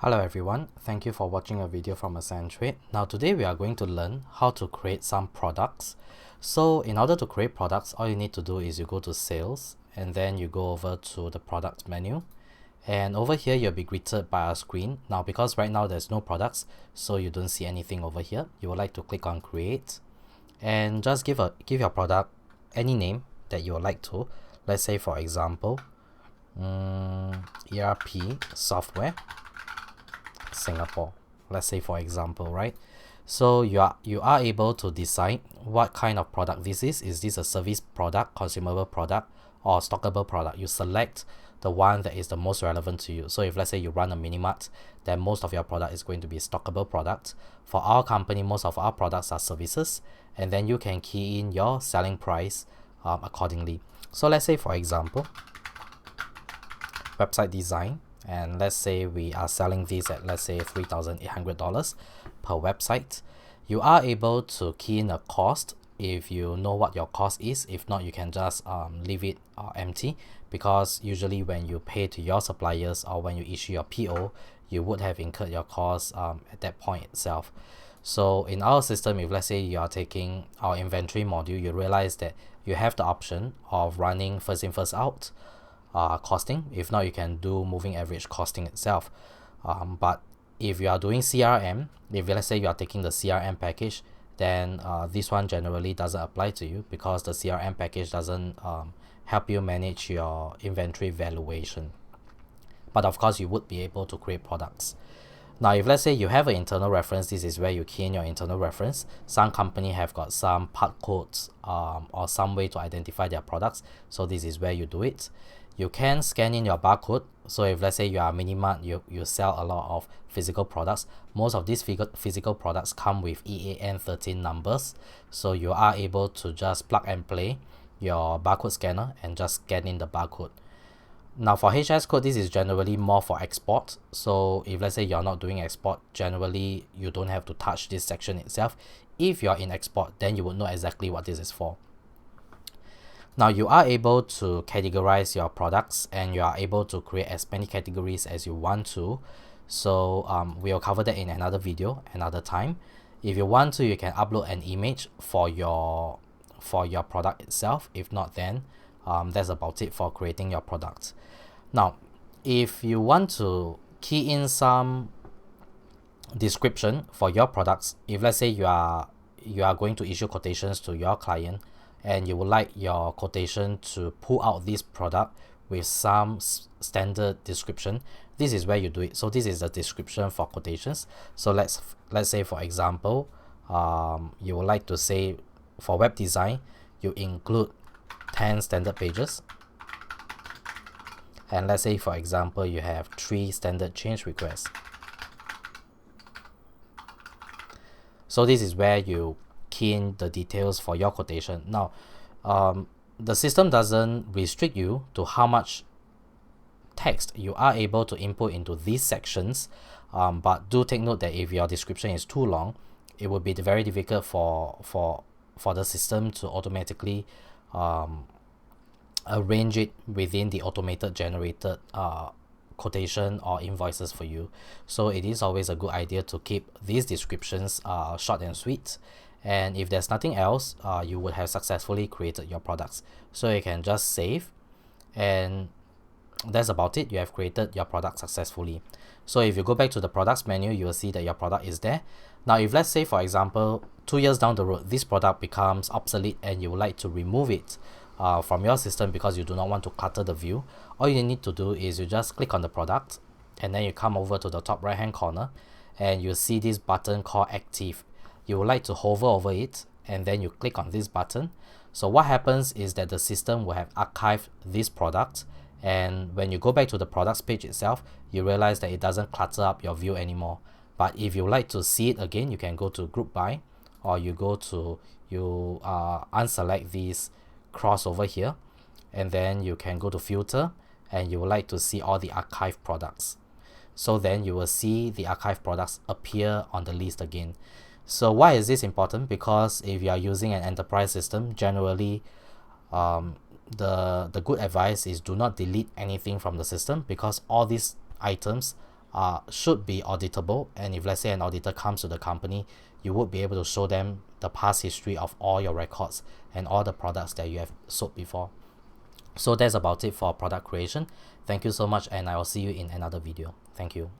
Hello everyone, thank you for watching a video from Accentuate. Now today we are going to learn how to create some products. So in order to create products, all you need to do is you go to sales and then you go over to the product menu. And over here you'll be greeted by a screen. Now because right now there's no products, so you don't see anything over here. You would like to click on create and just give your product any name that you would like to. Let's say for example, ERP software Singapore, let's say for example, right? So you are able to decide what kind of product this is. Is this a service product, consumable product, or stockable product? You select the one that is the most relevant to you. So if let's say you run a mini mart, then most of your product is going to be stockable product. For our company, most of our products are services, and then you can key in your selling price accordingly. So let's say for example, website design, and let's say we are selling these at, let's say, $3,800 per website. You are able to key in a cost if you know what your cost is. If not, you can just leave it empty, because usually when you pay to your suppliers or when you issue your PO, you would have incurred your cost at that point itself. So in our system, if let's say you are taking our inventory module, you realize that you have the option of running first in first out costing. If not, you can do moving average costing itself. But if you are doing CRM, if let's say you are taking the CRM package, then this one generally doesn't apply to you, because the CRM package doesn't help you manage your inventory valuation. But of course, you would be able to create products. Now, if let's say you have an internal reference, this is where you key in your internal reference. Some company have got some part codes or some way to identify their products. So this is where you do it. You can scan in your barcode. So if let's say you are a mini mart, you sell a lot of physical products. Most of these physical products come with EAN 13 numbers. So you are able to just plug and play your barcode scanner and just scan in the barcode. Now for HS code, this is generally more for export. So if let's say you're not doing export, generally you don't have to touch this section itself. If you're in export, then you would know exactly what this is for. Now you are able to categorize your products, and you are able to create as many categories as you want to. So we'll cover that in another video another time. If you want to, you can upload an image for your product itself. If not, then that's about it for creating your product. Now if you want to key in some description for your products, if let's say you are going to issue quotations to your client, and you would like your quotation to pull out this product with some standard description, this is where you do it. So this is the description for quotations. So let's say for example, you would like to say for web design, you include 10 standard pages, and let's say for example you have 3 standard change requests. So this is where you key in the details for your quotation. Now the system doesn't restrict you to how much text you are able to input into these sections, but do take note that if your description is too long, it would be very difficult for the system to automatically arrange it within the automated generated quotation or invoices for you. So it is always a good idea to keep these descriptions short and sweet. And if there's nothing else, you would have successfully created your products. So you can just save, and that's about it. You have created your product successfully. So if you go back to the products menu, you will see that your product is there. Now if let's say for example 2 years down the road, this product becomes obsolete and you would like to remove it from your system because you do not want to clutter the view, all you need to do is you just click on the product, and then you come over to the top right hand corner, and you see this button called active. You would like to hover over it, and then you click on this button. So what happens is that the system will have archived this product, and when you go back to the products page itself, you realize that it doesn't clutter up your view anymore. But if you like to see it again, you can go to group by, or you unselect this crossover here, and then you can go to filter, and you would like to see all the archived products. So then you will see the archived products appear on the list again. So why is this important? Because if you are using an enterprise system, generally the good advice is do not delete anything from the system, because all these items should be auditable, and if let's say an auditor comes to the company, you would be able to show them the past history of all your records and all the products that you have sold before. So that's about it for product creation. Thank you so much, and I will see you in another video. Thank you.